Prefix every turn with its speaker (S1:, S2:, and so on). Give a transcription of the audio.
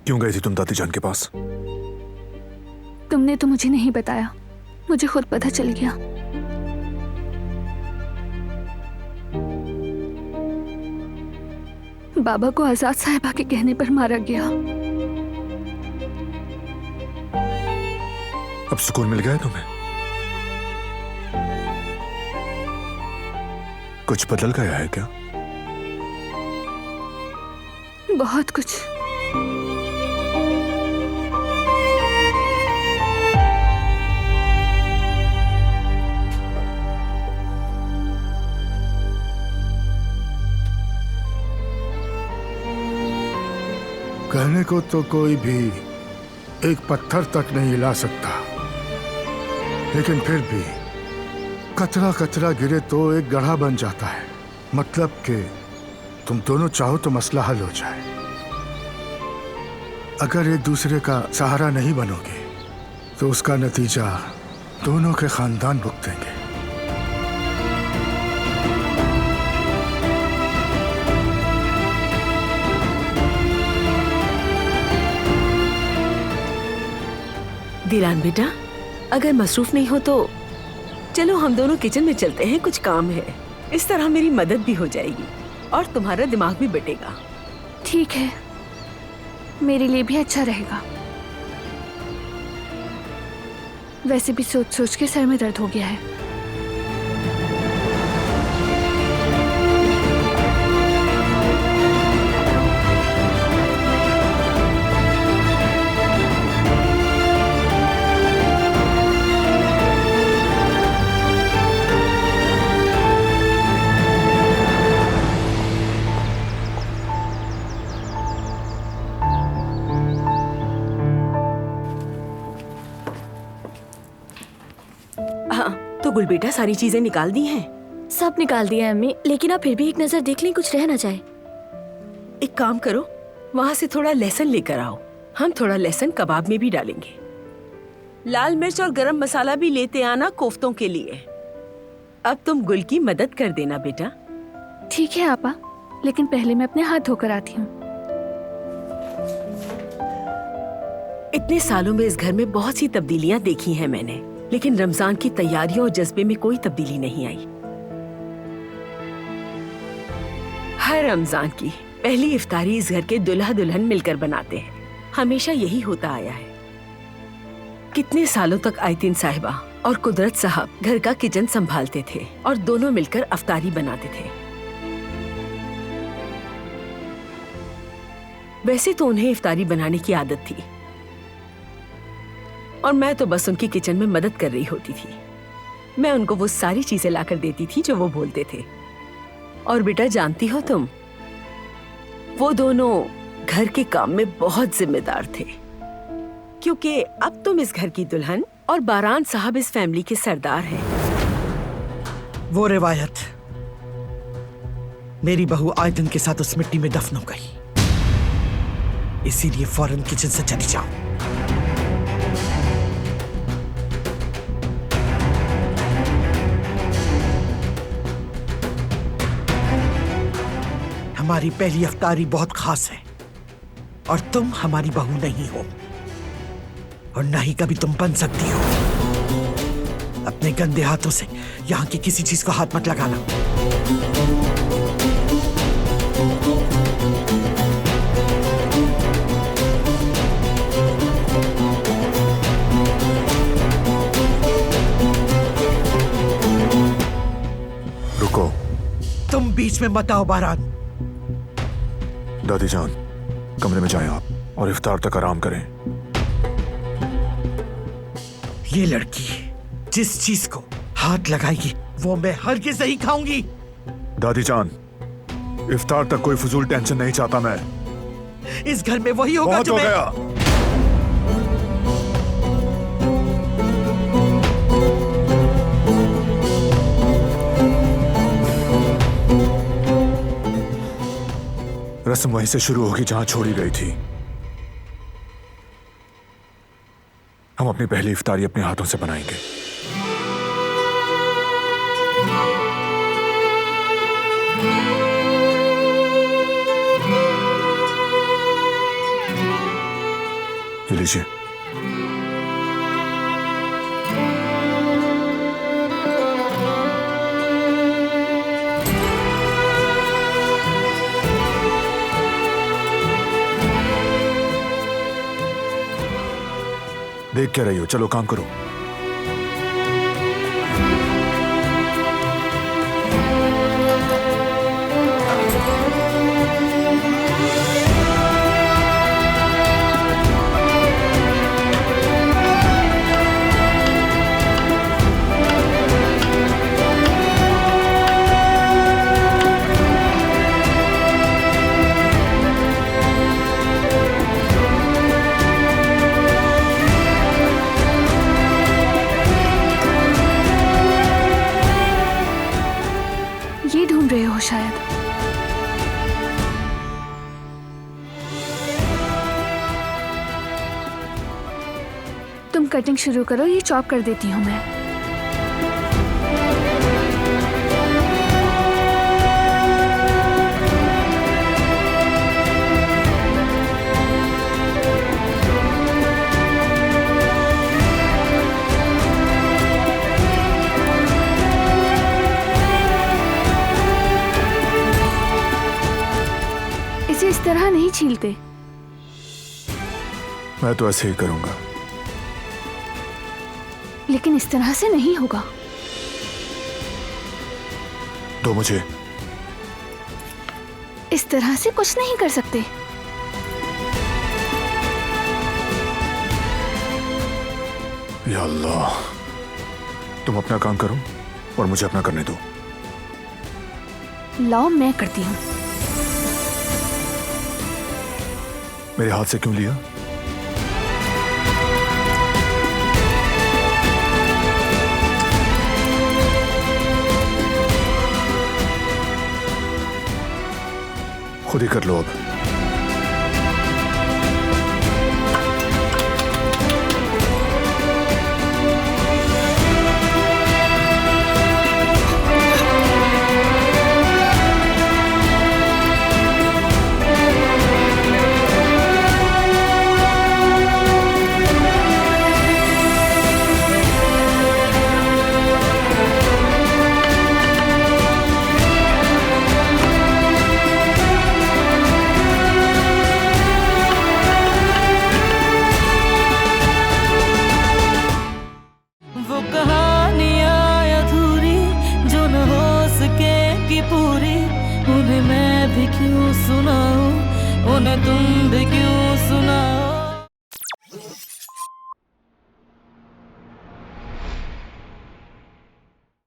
S1: क्यों गई थी तुम दादी जान के पास?
S2: तुमने तो मुझे नहीं बताया, मुझे खुद पता चल गया। बाबा को आजाद साहिबा के कहने पर मारा गया।
S1: अब सुकून मिल गया तुम्हें? कुछ बदल गया है क्या?
S2: बहुत कुछ।
S3: कहने को तो कोई भी एक पत्थर तक नहीं हिला सकता, लेकिन फिर भी कतरा कतरा गिरे तो एक गढ़ा बन जाता है। मतलब कि तुम दोनों चाहो तो मसला हल हो जाए। अगर एक दूसरे का सहारा नहीं बनोगे तो उसका नतीजा दोनों के खानदान भुगतेंगे।
S4: दिलान बेटा, अगर मसरूफ नहीं हो तो चलो हम दोनों किचन में चलते हैं, कुछ काम है। इस तरह मेरी मदद भी हो जाएगी और तुम्हारा दिमाग भी बटेगा।
S2: ठीक है, मेरे लिए भी अच्छा रहेगा। वैसे भी सोच सोच के सर में दर्द हो गया है।
S4: तो गुल बेटा, सारी चीजें निकाल दी हैं?
S5: सब निकाल दिया है अम्मी, लेकिन आप फिर भी एक नजर देख लें, कुछ रह ना जाए।
S4: एक काम करो, वहाँ से थोड़ा लहसुन लेकर आओ। हम थोड़ा लहसुन कबाब में भी डालेंगे। लाल मिर्च और गरम मसाला भी लेते आना कोफ्तों के लिए। अब तुम गुल की मदद कर देना बेटा।
S2: ठीक है आपा, लेकिन पहले मैं अपने हाथ धोकर आती हूँ।
S4: इतने सालों में इस घर में बहुत सी तब्दीलियां देखी हैं मैंने, लेकिन रमजान की तैयारियों और जज्बे में कोई तब्दीली नहीं आई। हर रमजान की पहली इफ्तारी इस घर के दुल्हा दुल्हन मिलकर बनाते हैं। हमेशा यही होता आया है। कितने सालों तक आयतीन साहिबा और कुदरत साहब घर का किचन संभालते थे और दोनों मिलकर अफ्तारी बनाते थे। वैसे तो उन्हें इफ्तारी बनाने की आदत थी और मैं तो बस उनकी किचन में मदद कर रही होती थी। मैं उनको वो सारी चीजें लाकर देती थी जो वो बोलते थे। और बेटा, जानती हो तुम, वो दोनों घर के काम में बहुत जिम्मेदार थे, क्योंकि अब तुम इस घर की दुल्हन और बारान साहब इस फैमिली के सरदार हैं।
S6: वो रिवायत मेरी बहू आयदन के साथ उस मिट्टी में दफन हो गई, इसीलिए फौरन किचन से चली जाओ। हमारी पहली अफ्तारी बहुत खास है और तुम हमारी बहू नहीं हो और ना ही कभी तुम बन सकती हो। अपने गंदे हाथों से यहाँ की किसी चीज को हाथ मत लगाना।
S1: रुको,
S6: तुम बीच में मत आओ बारान।
S1: दादी जान, कमरे में जाएं आप और इफ्तार तक आराम करें।
S6: ये लड़की जिस चीज को हाथ लगाएगी वो मैं हरगिज़ नहीं खाऊंगी।
S1: दादी जान, इफ्तार तक कोई फजूल टेंशन नहीं चाहता मैं।
S6: इस घर में वही होगा
S1: बहुत
S6: जो
S1: हो
S6: मैं...
S1: गया। रस्म वहीं से शुरू होगी जहां छोड़ी गई थी। हम अपनी पहली इफ्तारी अपने हाथों से बनाएंगे। ये लीजिए। देख क्या रही हो, चलो काम करो।
S2: ये ढूंढ रहे हो शायद। तुम कटिंग शुरू करो, ये चॉप कर देती हूँ मैं। इसे इस तरह नहीं छीलते।
S1: मैं तो ऐसे ही करूंगा।
S2: लेकिन इस तरह से नहीं होगा।
S1: दो मुझे।
S2: इस तरह से कुछ नहीं कर सकते।
S1: या अल्लाह, तुम अपना काम करो और मुझे अपना करने दो।
S2: लाओ, मैं करती हूँ।
S1: मेरे हाथ से क्यों लिया? खुद ही कर लो अब।
S7: वो कहानियाँ अधूरी जो न हो सके पूरी, उन्हें मैं भी क्यों सुनाऊं, उन्हें तुम भी क्यों